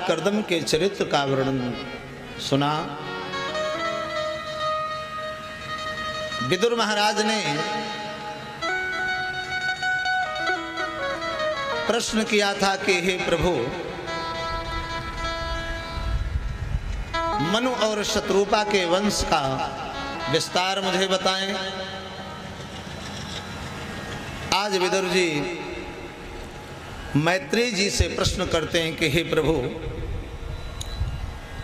कर्दम के चरित्र का वर्णन सुना। विदुर महाराज ने प्रश्न किया था कि हे प्रभु, मनु और शत्रुपा के वंश का विस्तार मुझे बताएं। आज विदुर जी मैत्रेय जी से प्रश्न करते हैं कि हे प्रभु,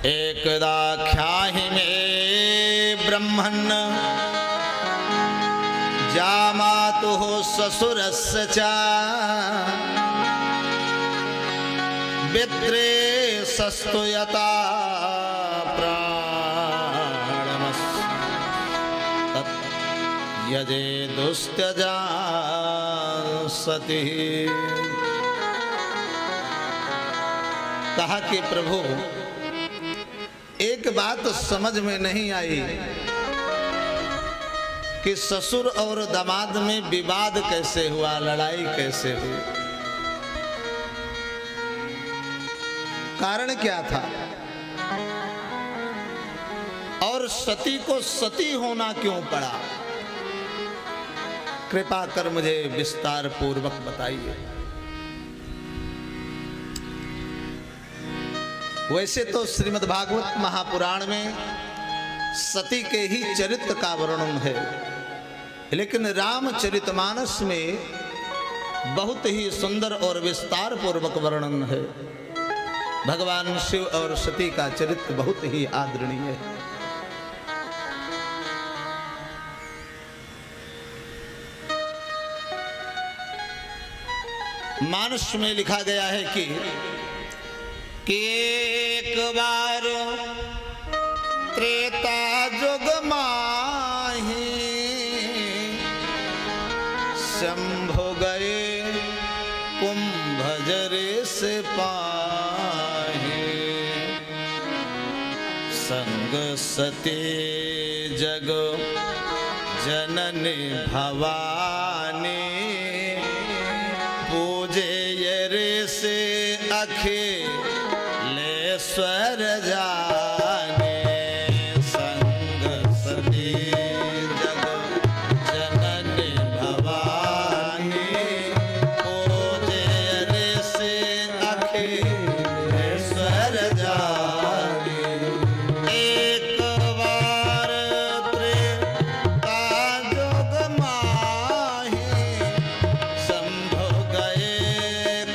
एकदा ख्याहि में ब्रह्मन् जामातुः ससुरस्य च वित्रे सस्तु यता प्राणमस् तत् यजे दुस्त्यजा सती। कहा कि प्रभु, एक बात समझ में नहीं आई कि ससुर और दामाद में विवाद कैसे हुआ, लड़ाई कैसे हुई, कारण क्या था, और सती को सती होना क्यों पड़ा। कृपा कर मुझे विस्तार पूर्वक बताइए। वैसे तो श्रीमद् भागवत महापुराण में सती के ही चरित्र का वर्णन है, लेकिन रामचरितमानस में बहुत ही सुंदर और विस्तार पूर्वक वर्णन है। भगवान शिव और सती का चरित्र बहुत ही आदरणीय है। मानस में लिखा गया है कि एक बार त्रेता जुग माही शंभु गए कुंभजरे से पाही संग सती जग जननी भवानी पूजे यरे से अखिलेश्वर जाने संग सती जग जननी भवानी पूजे यरे से अखिलेश्वर जाने। एक बार त्रेता जुग माही शंभु गए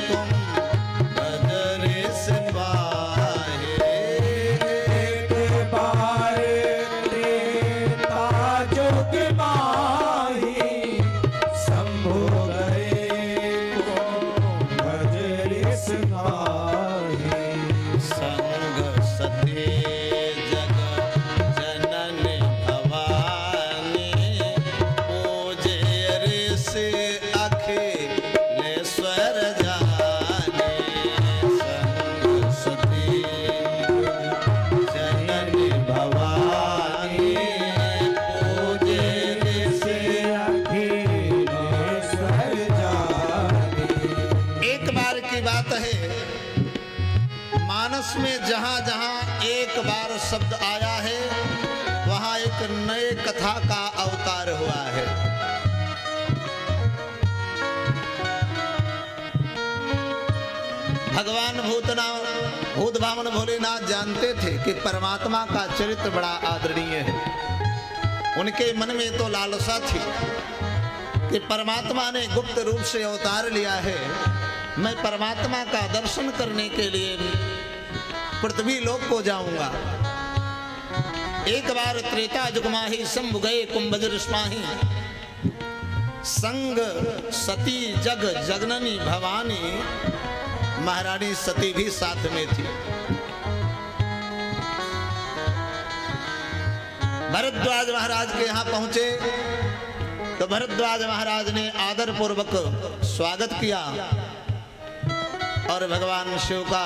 कुंभजरे से पाहे। एक बार त्रेता जुग माही शंभु गए कुंभजरे से पाहे। संग सती जग जननी भवानी पूजे रे से अखिलेश्वर जाने संग सती जननी भवानी पूजे रे से। अखिलेश्वर जाने। एक बार की बात है, मानस में जहां जहां एक बार शब्द आया है वहां एक नए कथा का अवतार हुआ है। भगवान भूत भावन भोलेनाथ जानते थे कि परमात्मा का चरित्र बड़ा आदरणीय है। उनके मन में तो लालसा थी कि परमात्मा ने गुप्त रूप से अवतार लिया है, मैं परमात्मा का दर्शन करने के लिए पृथ्वी लोक को जाऊंगा। एक बार त्रेता जुग माही शंभु गए कुंभजर स्माही संग सती जग जगननी भवानी। महारानी सती भी साथ में थी। भरद्वाज महाराज के यहाँ पहुंचे तो भरद्वाज महाराज ने आदर पूर्वक स्वागत किया और भगवान शिव का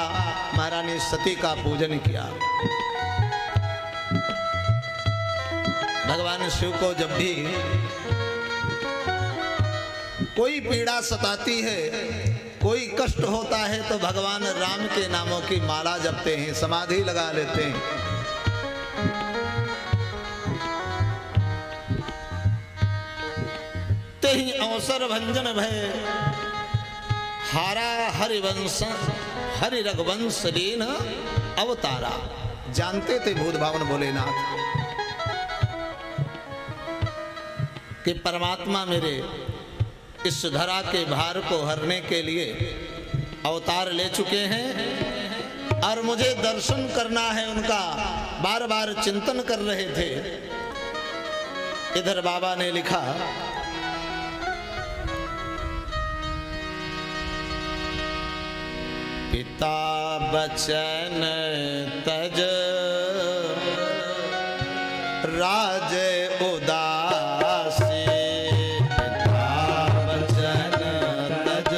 महारानी सती का पूजन किया। भगवान शिव को जब भी कोई पीड़ा सताती है, कोई कष्ट होता है तो भगवान राम के नामों की माला जपते हैं, समाधि लगा लेते हैं। ते ही अवसर भंजन भय हारा हरिवंश हरि रघुवंश लीन अवतारा। जानते थे भूत भावन भोलेनाथ कि परमात्मा मेरे इस धरा के भार को हरने के लिए अवतार ले चुके हैं और मुझे दर्शन करना है उनका। बार बार चिंतन कर रहे थे। इधर बाबा ने लिखा, पिता बचन तज राज उदासी। पिता बचन तज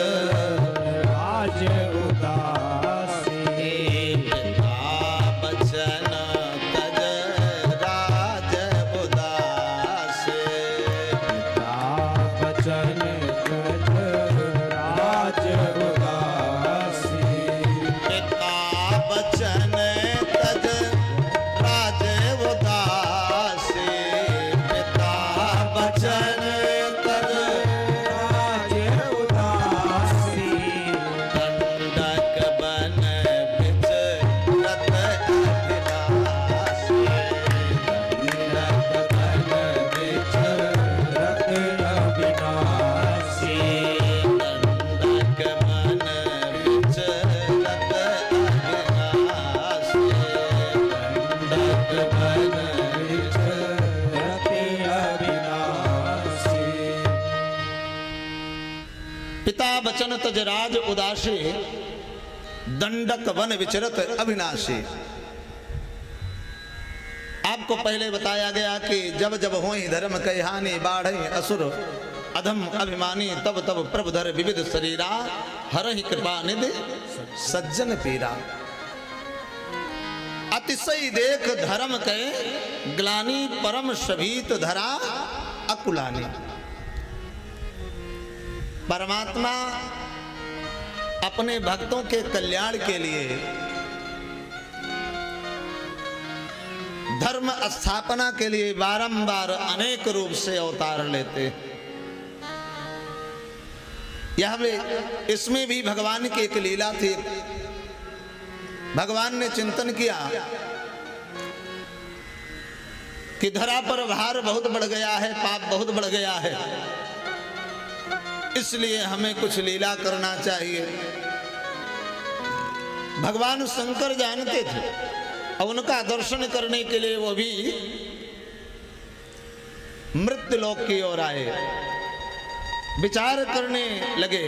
राज उदासी। पिता बचन तज राज उदासी। पिता बचन तज राज उदासी। पिता बचन तज राज उदासी। पिता बचन तज राज उदासी। दंडक बन बिच रत अभिलाषी। दंडक बन बिच रत अविनाशी। दंडक बन बिच रत अभिलाषी। दंडक बन बिच रत अविनाशी। पिता बचन तज राज उदासी। दंडक वन विचरत अविनाशी। आपको पहले बताया गया कि जब जब होई धर्म कहानी बाढ़ई असुर अधम अभिमानी तब तब प्रभु धर विविध शरीरा हरहि कृपा निधि सज्जन पीरा। अतिशय देख धर्म के ग्लानी परम शभीत धरा अकुलानी। परमात्मा अपने भक्तों के कल्याण के लिए धर्म स्थापना के लिए बारंबार अनेक रूप से अवतार लेते। यह भी इसमें भी भगवान की एक लीला थी। भगवान ने चिंतन किया कि धरा पर भार बहुत बढ़ गया है, पाप बहुत बढ़ गया है, इसलिए हमें कुछ लीला करना चाहिए। भगवान शंकर जानते थे और उनका दर्शन करने के लिए वो भी मृत्यु लोक की ओर आए। विचार करने लगे,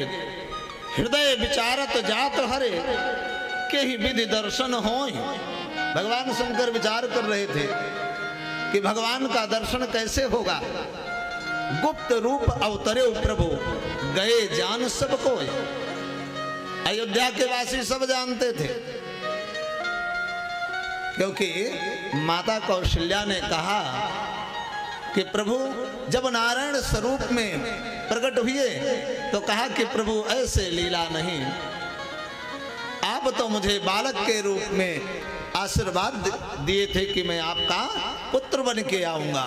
हृदय विचारत जात हरे के ही विधि दर्शन होय। भगवान शंकर विचार कर रहे थे कि भगवान का दर्शन कैसे होगा। गुप्त रूप अवतरे प्रभु गए जान सब कोई। अयोध्या के वासी सब जानते थे, क्योंकि माता कौशल्या ने कहा कि प्रभु जब नारायण स्वरूप में प्रकट हुए तो कहा कि प्रभु ऐसे लीला नहीं, आप तो मुझे बालक के रूप में आशीर्वाद दिए थे कि मैं आपका पुत्र बन के आऊंगा।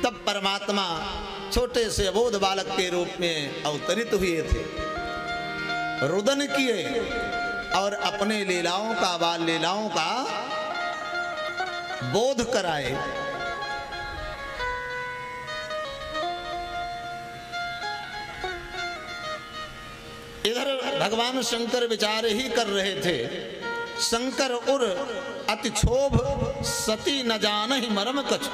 तब परमात्मा छोटे से अबोध बालक के रूप में अवतरित हुए थे, रुदन किए और अपने लीलाओं का बाल लीलाओं का बोध कराए। इधर भगवान शंकर विचार ही कर रहे थे। शंकर उर अति क्षोभ सती न जान ही मरम कछ।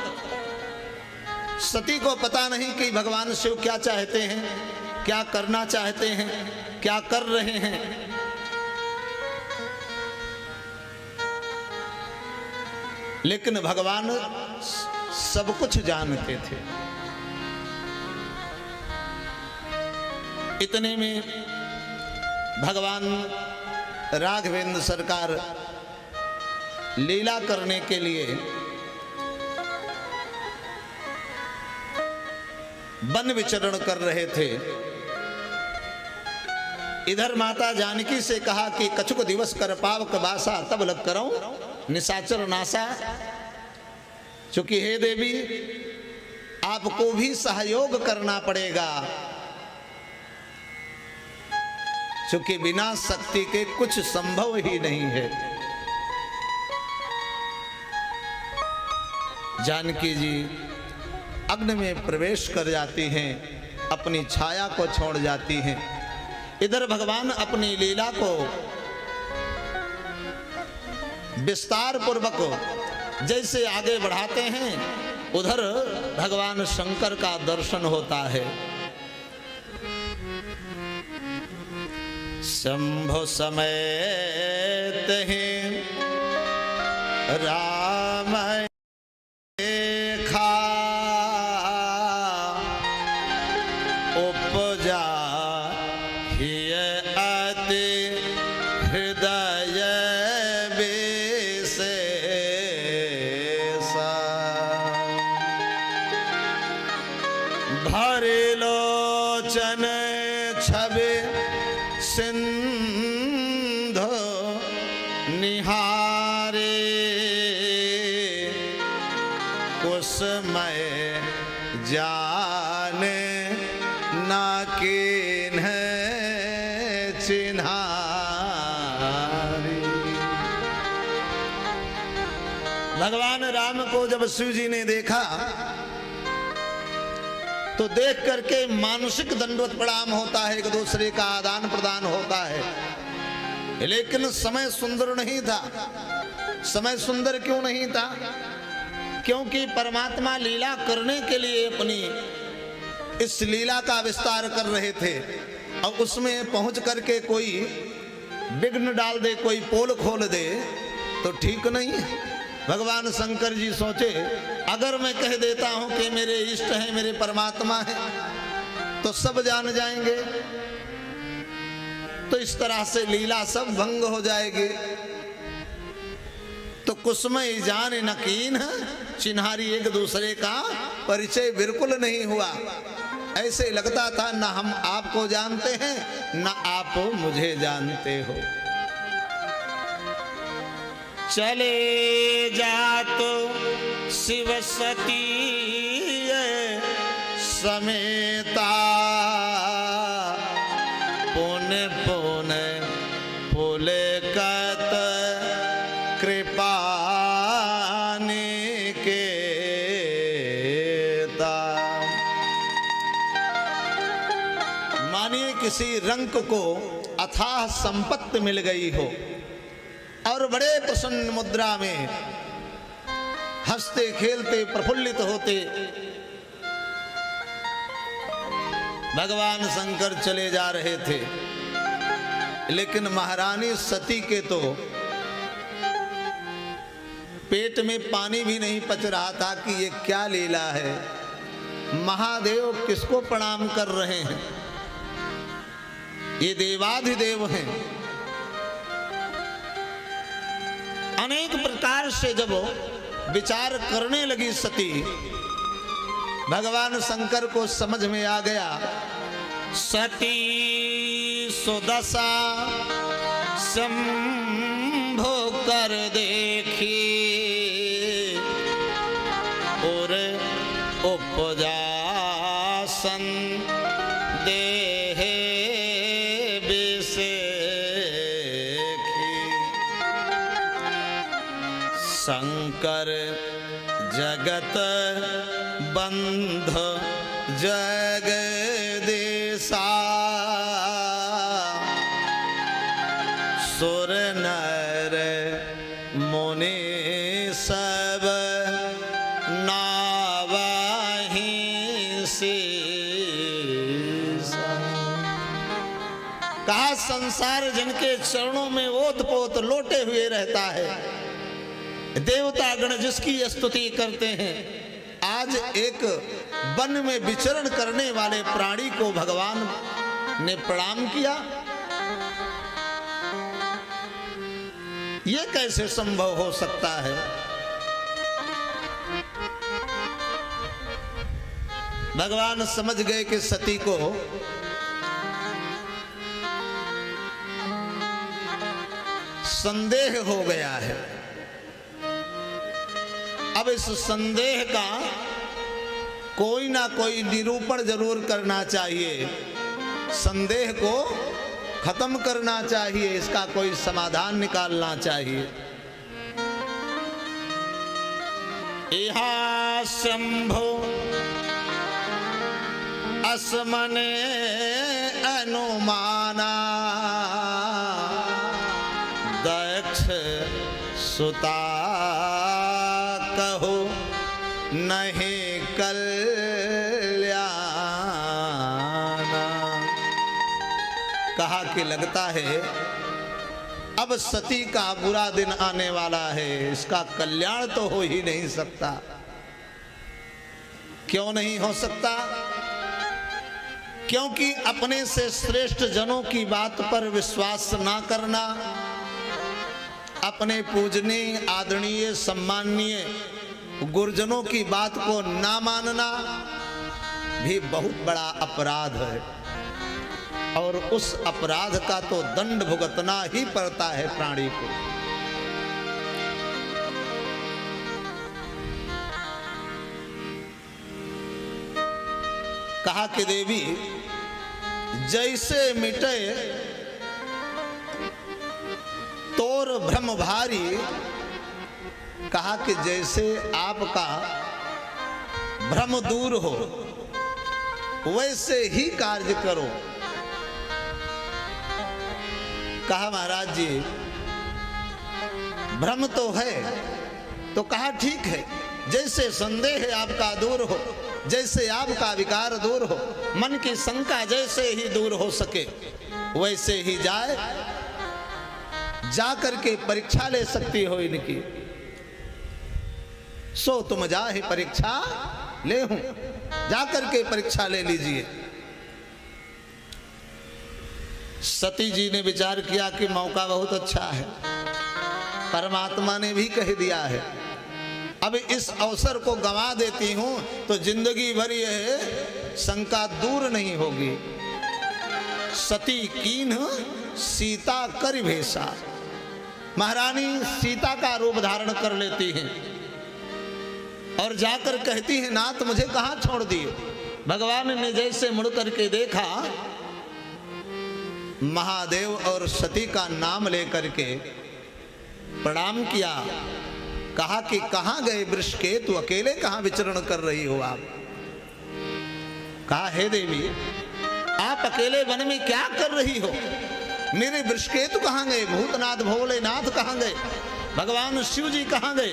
सती को पता नहीं कि भगवान शिव क्या चाहते हैं, क्या करना चाहते हैं, क्या कर रहे हैं। लेकिन भगवान सब कुछ जानते थे। इतने में भगवान राघवेंद्र सरकार लीला करने के लिए वन विचरण कर रहे थे। इधर माता जानकी से कहा कि कछुक दिवस कर पावक बासा तब लग करो निशाचर नासा। चूंकि हे देवी आपको भी सहयोग करना पड़ेगा, क्योंकि बिना शक्ति के कुछ संभव ही नहीं है। जानकी जी अग्नि में प्रवेश कर जाती हैं, अपनी छाया को छोड़ जाती हैं। इधर भगवान अपनी लीला को विस्तार पूर्वक जैसे आगे बढ़ाते हैं, उधर भगवान शंकर का दर्शन होता है। शंभो समेत ही राम देखा उपजा हिय अति हृदय विशेषा। भरे लोचन छवि सिंधु निहारे कुसमय जाने न किन्ह चिन्हारी। भगवान राम को जब शिव जी ने देखा तो देख करके मानसिक दंडवत प्रणाम होता है, एक दूसरे का आदान प्रदान होता है। लेकिन समय सुंदर नहीं था। समय सुंदर क्यों नहीं था? क्योंकि परमात्मा लीला करने के लिए अपनी इस लीला का विस्तार कर रहे थे, और उसमें पहुंच करके कोई विघ्न डाल दे, कोई पोल खोल दे तो ठीक नहीं है। भगवान शंकर जी सोचे अगर मैं कह देता हूं कि मेरे इष्ट हैं, मेरे परमात्मा हैं, तो सब जान जाएंगे, तो इस तरह से लीला सब भंग हो जाएगी। तो कुसमय जान न कीन चिन्हारी, एक दूसरे का परिचय बिल्कुल नहीं हुआ। ऐसे लगता था न हम आपको जानते हैं न आप मुझे जानते हो। चले जातो शिव सती समेता पुण्य पुण्य पुलकत कृपा निकेता। मानिए किसी रंक को अथाह संपत्ति मिल गई हो और बड़े प्रसन्न मुद्रा में हंसते खेलते प्रफुल्लित होते भगवान शंकर चले जा रहे थे, लेकिन महारानी सती के तो पेट में पानी भी नहीं पच रहा था कि ये क्या लीला है। महादेव किसको प्रणाम कर रहे हैं? ये देवाधिदेव हैं। अनेक प्रकार से जब विचार करने लगी सती, भगवान शंकर को समझ में आ गया। सती सुदशा शंभो कर देखी और उपजा संदेह विषेखी। शंकर जगत बंध जगदीशा सुर नर मुनि सब नावहि सीसा। कहा संसार जिनके चरणों में ओत-पोत लोटे हुए रहता है, देवता गण जिसकी स्तुति करते हैं, आज एक वन में विचरण करने वाले प्राणी को भगवान ने प्रणाम किया। ये कैसे संभव हो सकता है? भगवान समझ गए कि सती को संदेह हो गया है। अब इस संदेह का कोई ना कोई निरूपण जरूर करना चाहिए, संदेह को खत्म करना चाहिए, इसका कोई समाधान निकालना चाहिए। इहा शंभो असमने अनुमाना दक्ष सुता कहो नहीं कल्याणा। कहा कि लगता है अब सती का बुरा दिन आने वाला है, इसका कल्याण तो हो ही नहीं सकता। क्यों नहीं हो सकता? क्योंकि अपने से श्रेष्ठ जनों की बात पर विश्वास ना करना, अपने पूजनीय आदरणीय सम्माननीय गुरुजनों की बात को ना मानना भी बहुत बड़ा अपराध है, और उस अपराध का तो दंड भुगतना ही पड़ता है प्राणी को। कहा कि देवी जैसे मिटे तोर भ्रम भारी, कहा कि जैसे आपका भ्रम दूर हो वैसे ही कार्य करो। कहा महाराज जी भ्रम तो है, तो कहा ठीक है, जैसे संदेह आपका दूर हो, जैसे आपका विकार दूर हो, मन की शंका जैसे ही दूर हो सके वैसे ही जाए, जा करके परीक्षा ले सकती हो इनकी। सो तुम जा ही परीक्षा ले हूं, जा करके परीक्षा ले लीजिए। सती जी ने विचार किया कि मौका बहुत अच्छा है, परमात्मा ने भी कह दिया है, अब इस अवसर को गंवा देती हूं तो जिंदगी भर यह शंका दूर नहीं होगी। सती कीन सीता कर भेषा, महारानी सीता का रूप धारण कर लेती हैं और जाकर कहती हैं नाथ मुझे कहां छोड़ दिए। भगवान ने जैसे मुड़ करके देखा, महादेव और सती का नाम लेकर के प्रणाम किया, कहा कि कहां गए वृषकेतु, अकेले कहां विचरण कर रही हो आप। कहा हे देवी आप अकेले वन में क्या कर रही हो, मेरे वृषकेतु कहां गए, भूतनाथ भोलेनाथ कहां गए, भगवान शिव जी कहां गए।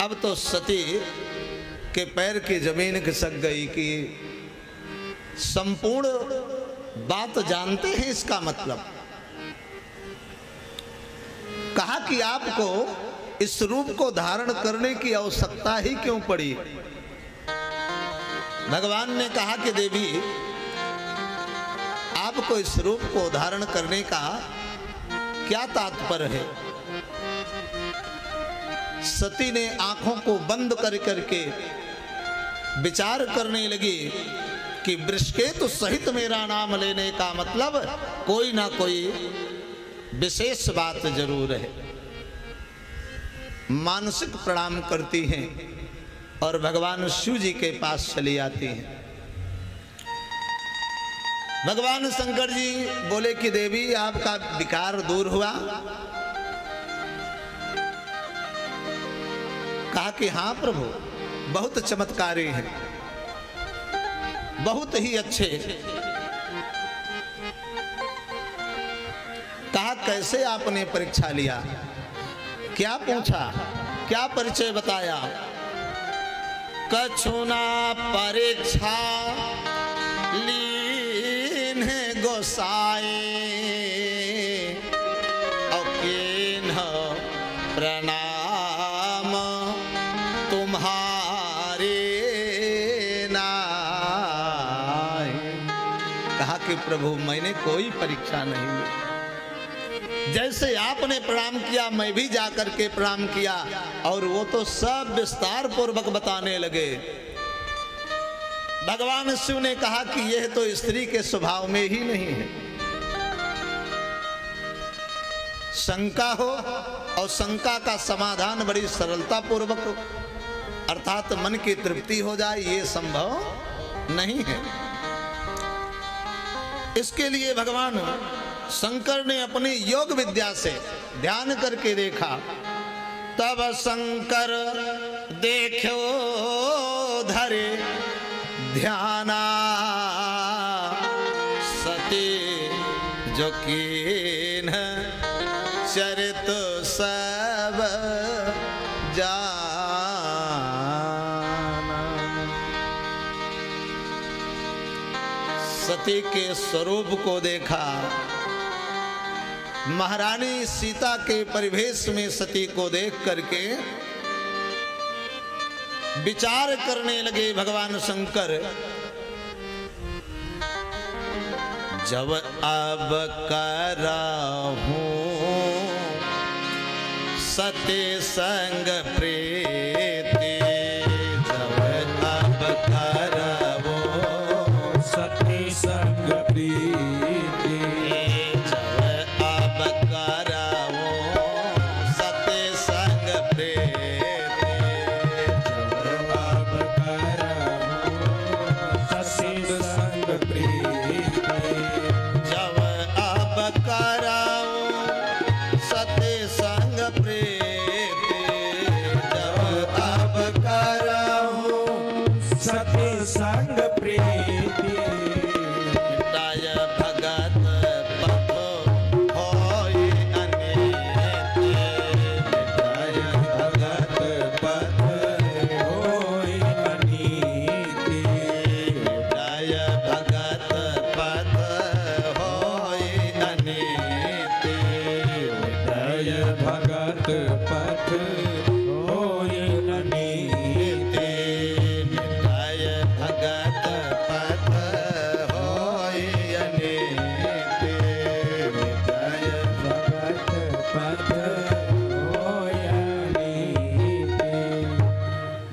अब तो सती के पैर की जमीन खिसक गई कि संपूर्ण बात जानते हैं इसका मतलब। कहा कि आपको इस रूप को धारण करने की आवश्यकता ही क्यों पड़ी। भगवान ने कहा कि देवी आपको इस रूप को धारण करने का क्या तात्पर्य है। सती ने आंखों को बंद कर करके विचार करने लगी कि वृषकेतु सहित मेरा नाम लेने का मतलब कोई ना कोई विशेष बात जरूर है। मानसिक प्रणाम करती हैं और भगवान शिव जी के पास चली आती हैं। भगवान शंकर जी बोले कि देवी आपका विकार दूर हुआ। कहा कि हाँ प्रभु बहुत चमत्कारी है, बहुत ही अच्छे। कहा कैसे आपने परीक्षा लिया, क्या पूछा, क्या परिचय बताया। कछुना परीक्षा लीन गोसाई औकीन प्रणाम तुम्हारे नाय। कहा कि प्रभु मैंने कोई परीक्षा नहीं ली, जैसे आपने प्रणाम किया मैं भी जाकर के प्रणाम किया, और वो तो सब विस्तार पूर्वक बताने लगे। भगवान शिव ने कहा कि यह तो स्त्री के स्वभाव में ही नहीं है। शंका हो और शंका का समाधान बड़ी सरलता पूर्वक हो, अर्थात मन की तृप्ति हो जाए, ये संभव नहीं है। इसके लिए भगवान शंकर ने अपनी योग विद्या से ध्यान करके देखा। तब शंकर देखो धरे ध्याना सती जो कीन चरित सब जाना। सती के स्वरूप को देखा। महारानी सीता के परिवेश में सती को देख करके विचार करने लगे भगवान शंकर। जब अब करहूं सती संग प्रीति, जब अब करहूं सती संग प्रीति, जब अब करहूं सती संग प्रीति, जब अब करहूं सती संग प्रीति, जब अब करहूं सती संग प्रीति, जब अब करहूं सती संग प्रीति, मिटाय भगत पथ होई अनिति, मिटाय भगत पथ होई अनीति, मिटाय भगत पथ होई अनिति, मिटाय भगत पथ होई अनीति, मिटाय भगत पथ होई अनिति। मिटाय भगत पथ होई अनीति।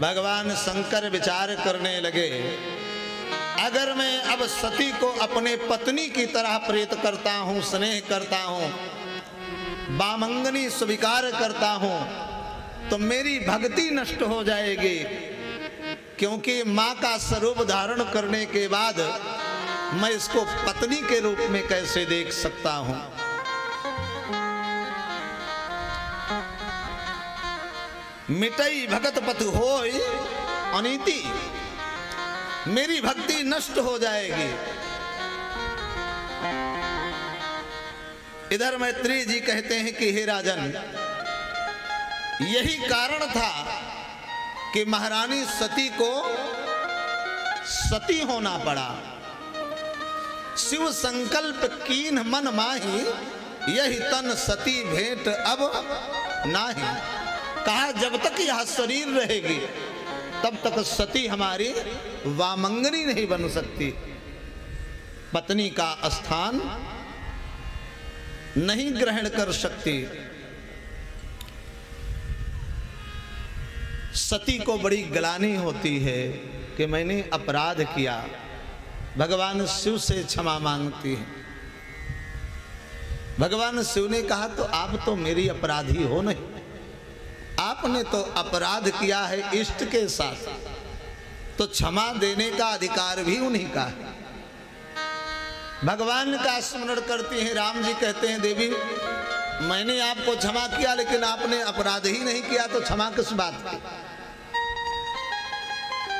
भगवान शंकर विचार करने लगे, अगर मैं अब सती को अपने पत्नी की तरह प्रीत करता हूं, स्नेह करता हूं, वामंगनी स्वीकार करता हूं, तो मेरी भक्ति नष्ट हो जाएगी, क्योंकि मां का स्वरूप धारण करने के बाद मैं इसको पत्नी के रूप में कैसे देख सकता हूं। मिटई भगत पथ होय अनीति, मेरी भक्ति नष्ट हो जाएगी। इधर मैत्री जी कहते हैं कि हे राजन, यही कारण था कि महारानी सती को सती होना पड़ा। शिव संकल्प कीन मन माही, यही तन सती भेंट अब नाही। कहा जब तक यह शरीर रहेगी तब तक सती हमारी वामंगनी नहीं बन सकती, पत्नी का स्थान नहीं ग्रहण कर सकती। सती को बड़ी ग्लानि होती है कि मैंने अपराध किया, भगवान शिव से क्षमा मांगती है। भगवान शिव ने कहा तो आप तो मेरी अपराधी हो नहीं, आपने तो अपराध किया है इष्ट के साथ, तो क्षमा देने का अधिकार भी उन्हीं का है। भगवान का स्मरण करती हैं। राम जी कहते हैं देवी मैंने आपको क्षमा किया, लेकिन आपने अपराध ही नहीं किया, तो क्षमा किस बात की।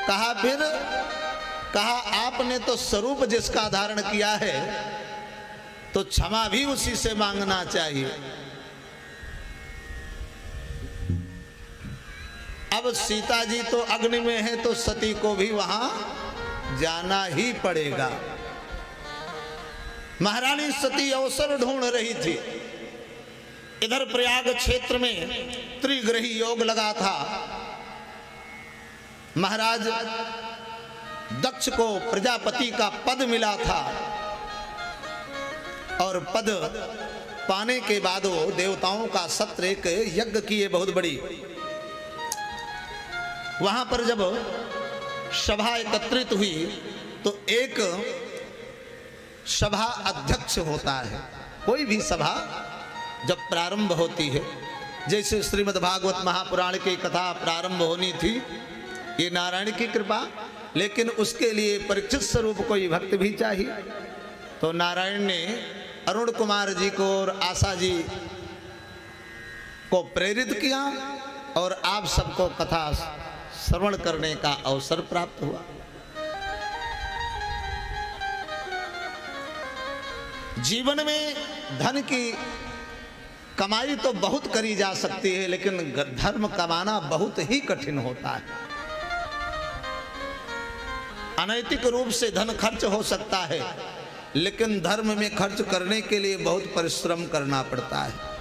कहा फिर कहा आपने तो स्वरूप जिसका धारण किया है, तो क्षमा भी उसी से मांगना चाहिए। अब सीता जी तो अग्नि में है, तो सती को भी वहां जाना ही पड़ेगा। महारानी सती अवसर ढूंढ रही थी। इधर प्रयाग क्षेत्र में त्रिग्रही योग लगा था। महाराज दक्ष को प्रजापति का पद मिला था, और पद पाने के बाद वो देवताओं का सत्र एक यज्ञ किए बहुत बड़ी। वहां पर जब सभा एकत्रित हुई तो एक सभा अध्यक्ष होता है। कोई भी सभा जब प्रारंभ होती है, जैसे श्रीमद् भागवत महापुराण की कथा प्रारंभ होनी थी, ये नारायण की कृपा, लेकिन उसके लिए परीक्षित स्वरूप कोई भक्त भी चाहिए। तो नारायण ने अरुण कुमार जी को और आशा जी को प्रेरित किया और आप सबको कथा श्रवण करने का अवसर प्राप्त हुआ। जीवन में धन की कमाई तो बहुत करी जा सकती है, लेकिन धर्म कमाना बहुत ही कठिन होता है। अनैतिक रूप से धन खर्च हो सकता है, लेकिन धर्म में खर्च करने के लिए बहुत परिश्रम करना पड़ता है।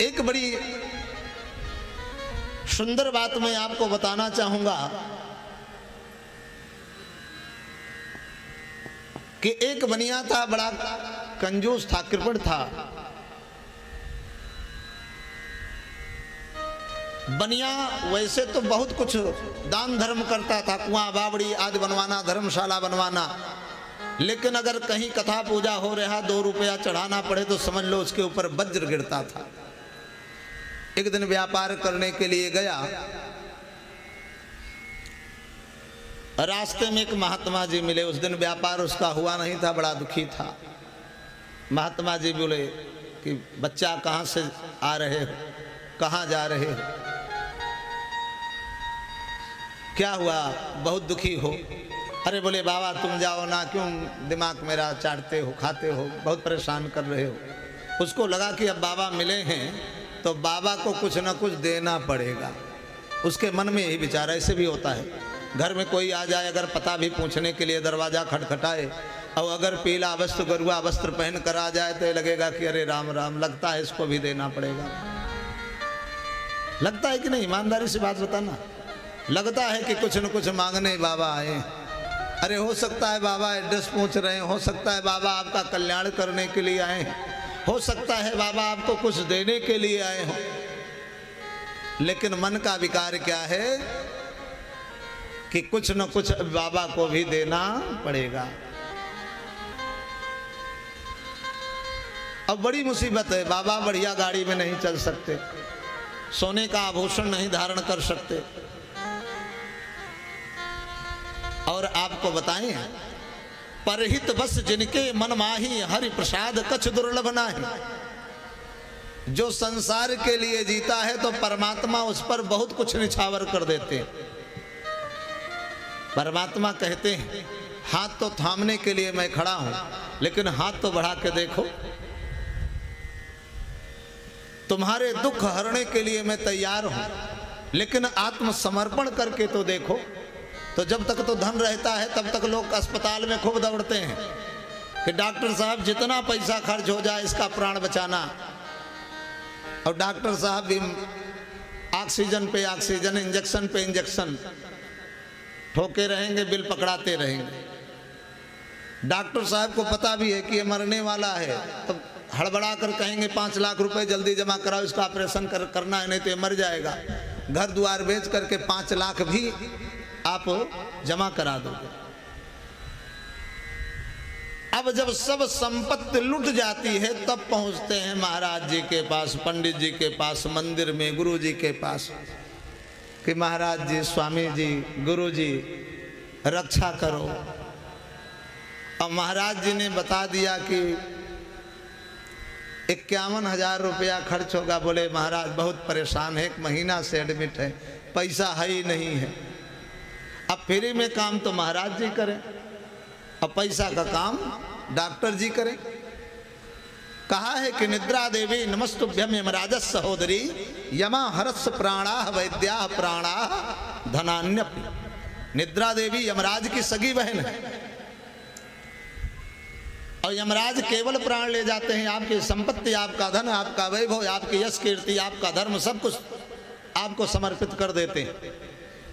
एक बड़ी सुंदर बात मैं आपको बताना चाहूंगा कि एक बनिया था, बड़ा कंजूस था, कृपण था। बनिया वैसे तो बहुत कुछ दान धर्म करता था, कुआं बावड़ी आदि बनवाना, धर्मशाला बनवाना, लेकिन अगर कहीं कथा पूजा हो रहा 2 रुपया चढ़ाना पड़े तो समझ लो उसके ऊपर वज्र गिरता था। एक दिन व्यापार करने के लिए गया, रास्ते में एक महात्मा जी मिले। उस दिन व्यापार उसका हुआ नहीं था, बड़ा दुखी था। महात्मा जी बोले कि बच्चा कहाँ से आ रहे हो, कहाँ जा रहे हो, क्या हुआ, बहुत दुखी हो? अरे बोले बाबा तुम जाओ ना, क्यों दिमाग मेरा चाटते हो, खाते हो, बहुत परेशान कर रहे हो। उसको लगा कि अब बाबा मिले हैं तो बाबा को कुछ ना कुछ देना पड़ेगा। उसके मन में यही विचार, ऐसे भी होता है, घर में कोई आ जाए, अगर पता भी पूछने के लिए दरवाज़ा खटखटाए और अगर पीला वस्त्र गरुआ वस्त्र पहन कर आ जाए तो ये लगेगा कि अरे राम राम, लगता है इसको भी देना पड़ेगा। लगता है कि नहीं? ईमानदारी से बात बताना। लगता है कि कुछ न कुछ मांगने बाबा आए। अरे हो सकता है बाबा एड्रेस पूछ रहे हैं, हो सकता है बाबा आपका कल्याण करने के लिए आए हैं, हो सकता है बाबा आपको कुछ देने के लिए आए हो, लेकिन मन का विकार क्या है कि कुछ न कुछ बाबा को भी देना पड़ेगा। अब बड़ी मुसीबत है, बाबा बढ़िया गाड़ी में नहीं चल सकते, सोने का आभूषण नहीं धारण कर सकते। और आपको बताएं, परहित बस जिनके मन माही, हरि प्रसाद कछ दुर्लभ नाही। जो संसार के लिए जीता है तो परमात्मा उस पर बहुत कुछ निछावर कर देते हैं। परमात्मा कहते हैं हाथ तो थामने के लिए मैं खड़ा हूं, लेकिन हाथ तो बढ़ा के देखो, तुम्हारे दुख हरने के लिए मैं तैयार हूं, लेकिन आत्मसमर्पण करके तो देखो। तो जब तक तो धन रहता है तब तक लोग अस्पताल में खूब दौड़ते हैं कि डॉक्टर साहब जितना पैसा खर्च हो जाए इसका प्राण बचाना। और डॉक्टर साहब भी ऑक्सीजन पे ऑक्सीजन, इंजेक्शन पे इंजेक्शन ठोके रहेंगे, बिल पकड़ाते रहेंगे। डॉक्टर साहब को पता भी है कि ये मरने वाला है, तब हड़बड़ा कर कहेंगे 5 लाख रुपए जल्दी जमा कराओ, इसका ऑपरेशन करना है, नहीं तो ये मर जाएगा। घर द्वार बेच करके 5 लाख भी आप जमा करा दोगे। अब जब सब संपत्ति लुट जाती है तब पहुंचते हैं महाराज जी के पास, पंडित जी के पास, मंदिर में गुरु जी के पास कि महाराज जी, स्वामी जी, गुरु जी रक्षा करो। अब महाराज जी ने बता दिया कि 51,000 रुपया खर्च होगा। बोले महाराज बहुत परेशान है, 1 महीना से एडमिट है, पैसा है ही नहीं है। अब फ्री में काम तो महाराज जी करें, अब पैसा का काम डॉक्टर जी करें। कहा है कि निद्रा देवी नमस्तुभ्यम यमराज सहोदरी, यमा हरस प्राणा वैद्या प्राणा धनान्य। निद्रा देवी यमराज की सगी बहन है और यमराज केवल प्राण ले जाते हैं। आपकी संपत्ति, आपका धन, आपका वैभव, आपकी यश कीर्ति, आपका धर्म, सब कुछ आपको समर्पित कर देते हैं।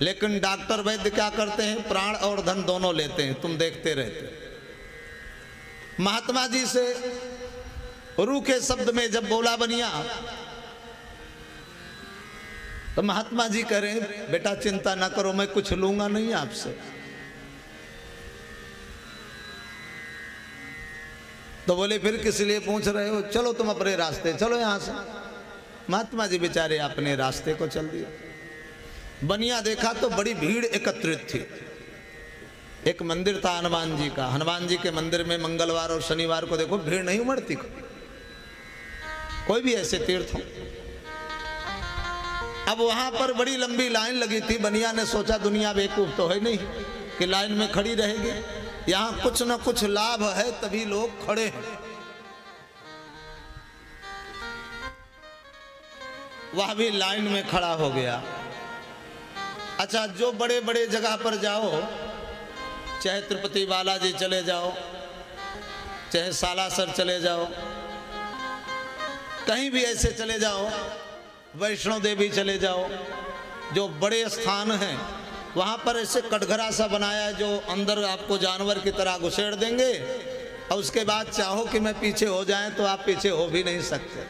लेकिन डॉक्टर वैद्य क्या करते हैं? प्राण और धन दोनों लेते हैं, तुम देखते रहते। महात्मा जी से रूखे शब्द में जब बोला बनिया, तो महात्मा जी कह रहे हैं बेटा चिंता ना करो, मैं कुछ लूंगा नहीं आपसे। तो बोले फिर किस लिए पूछ रहे हो, चलो तुम अपने रास्ते चलो यहाँ से। महात्मा जी बेचारे अपने रास्ते को चल दिए। बनिया देखा तो बड़ी भीड़ एकत्रित थी। एक मंदिर था हनुमान जी का, हनुमान जी के मंदिर में मंगलवार और शनिवार को देखो भीड़ नहीं उमड़ती, कोई भी ऐसे तीर्थ हो। अब वहां पर बड़ी लंबी लाइन लगी थी। बनिया ने सोचा दुनिया बेवकूफ तो है नहीं कि लाइन में खड़ी रहेगी, यहाँ कुछ न कुछ लाभ है तभी लोग खड़े हैं। वह भी लाइन में खड़ा हो गया। अच्छा, जो बड़े बड़े जगह पर जाओ, चाहे तिरुपति बालाजी चले जाओ, चाहे सालासर चले जाओ, कहीं भी ऐसे चले जाओ, वैष्णो देवी चले जाओ, जो बड़े स्थान हैं वहाँ पर ऐसे कटघरा सा बनाया है जो अंदर आपको जानवर की तरह घुसेड़ देंगे और उसके बाद चाहो कि मैं पीछे हो जाएं तो आप पीछे हो भी नहीं सकते,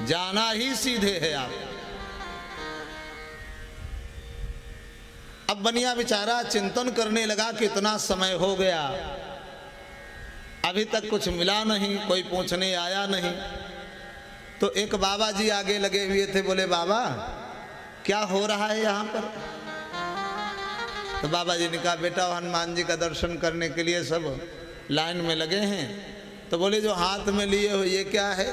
जाना ही सीधे है आप। अब बनिया बेचारा चिंतन करने लगा कि इतना समय हो गया, अभी तक कुछ मिला नहीं, कोई पूछने आया नहीं। तो एक बाबा जी आगे लगे हुए थे, बोले बाबा क्या हो रहा है यहाँ पर? तो बाबा जी ने कहा बेटा हनुमान जी का दर्शन करने के लिए सब लाइन में लगे हैं। तो बोले जो हाथ में लिए हो ये क्या है?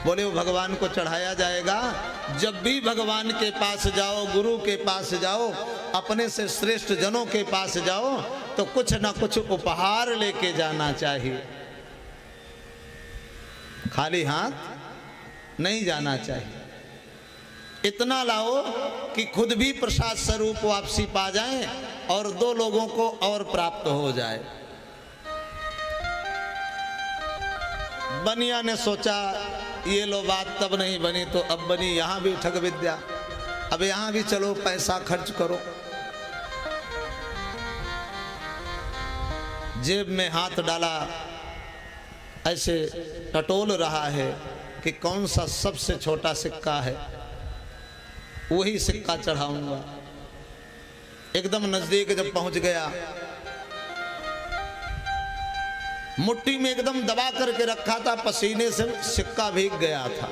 बोले वो भगवान को चढ़ाया जाएगा। जब भी भगवान के पास जाओ, गुरु के पास जाओ, अपने से श्रेष्ठ जनों के पास जाओ तो कुछ ना कुछ उपहार लेके जाना चाहिए, खाली हाथ नहीं जाना चाहिए। इतना लाओ कि खुद भी प्रसाद स्वरूप वापसी पा जाएं और दो लोगों को और प्राप्त हो जाए। बनिया ने सोचा ये लो बात तब नहीं बनी तो अब बनी, यहाँ भी ठग विद्या, अब यहाँ भी चलो पैसा खर्च करो। जेब में हाथ डाला, ऐसे टटोल रहा है कि कौन सा सबसे छोटा सिक्का है, वही सिक्का चढ़ाऊंगा। एकदम नजदीक जब पहुंच गया, मुट्ठी में एकदम दबा करके रखा था, पसीने से सिक्का भीग गया था।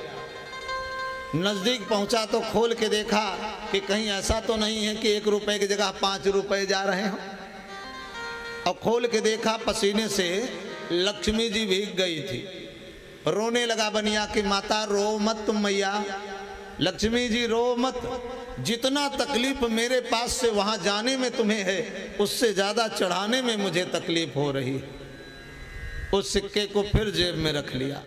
नजदीक पहुंचा तो खोल के देखा कि कहीं ऐसा तो नहीं है कि 1 रुपए की जगह 5 रुपए जा रहे हो। और खोल के देखा, पसीने से लक्ष्मी जी भीग गई थी। रोने लगा बनिया कि माता रो मत तुम मैया, लक्ष्मी जी रो मत, जितना तकलीफ मेरे पास से वहां जाने में तुम्हें है उससे ज्यादा चढ़ाने में मुझे तकलीफ हो रही है। उस सिक्के को फिर जेब में रख लिया।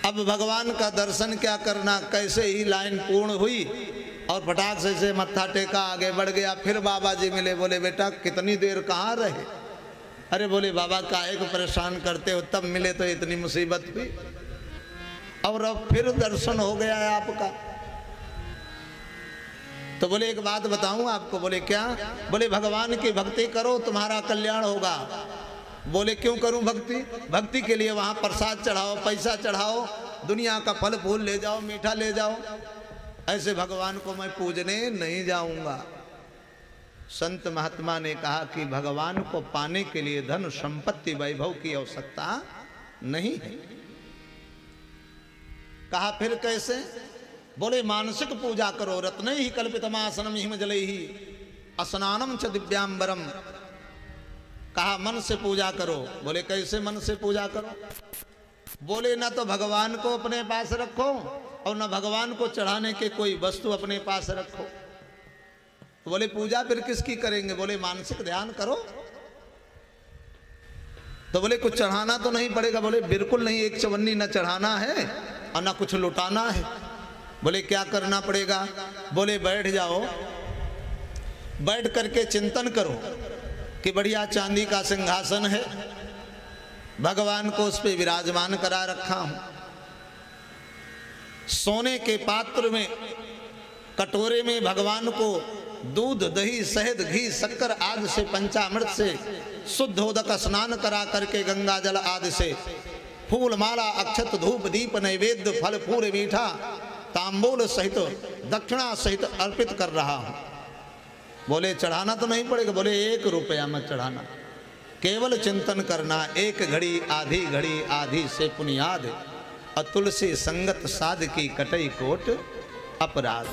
अब भगवान का दर्शन क्या करना, कैसे ही लाइन पूर्ण हुई और फटाक से मत्था टेका, आगे बढ़ गया। फिर बाबा जी मिले, बोले बेटा कितनी देर कहाँ रहे? अरे बोले बाबा काहे को परेशान करते हो, तब मिले तो इतनी मुसीबत हुई और अब फिर दर्शन हो गया है आपका। तो बोले एक बात बताऊं आपको। बोले क्या? बोले भगवान की भक्ति करो तुम्हारा कल्याण होगा। बोले क्यों करूं भक्ति? भक्ति के लिए वहां प्रसाद चढ़ाओ, पैसा चढ़ाओ, दुनिया का फल फूल ले जाओ, मीठा ले जाओ, ऐसे भगवान को मैं पूजने नहीं जाऊंगा। संत महात्मा ने कहा कि भगवान को पाने के लिए धन संपत्ति वैभव की आवश्यकता नहीं है। कहा फिर कैसे? बोले मानसिक पूजा करो, रत्न ही कल्पितमासनम हिमजलई ही स्नानम च दिव्यांबरम। कहा मन से पूजा करो। बोले कैसे मन से पूजा करो? बोले ना तो भगवान को अपने पास रखो और ना भगवान को चढ़ाने के कोई वस्तु अपने पास रखो। बोले पूजा फिर किसकी करेंगे? बोले मानसिक ध्यान करो। तो बोले कुछ चढ़ाना तो नहीं पड़ेगा? बोले बिल्कुल नहीं, एक चवन्नी न चढ़ाना है और ना कुछ लुटाना है। बोले क्या करना पड़ेगा? बोले बैठ जाओ, बैठ करके चिंतन करो कि बढ़िया चांदी का सिंहासन है, भगवान को उस पे विराजमान करा रखा हूं, सोने के पात्र में कटोरे में भगवान को दूध दही शहद घी शक्कर आदि से पंचामृत से शुद्ध उदक स्नान करा करके गंगा जल आदि से फूल माला अक्षत धूप दीप नैवेद्य फल फूल मीठा तांबूल सहित दक्षिणा सहित अर्पित कर रहा हूं। बोले चढ़ाना तो नहीं पड़ेगा, बोले 1 रुपया मत चढ़ाना, केवल चिंतन करना, 1 घड़ी आधी से पुनियाद, और तुलसी संगत साध की कटई कोट अपराध।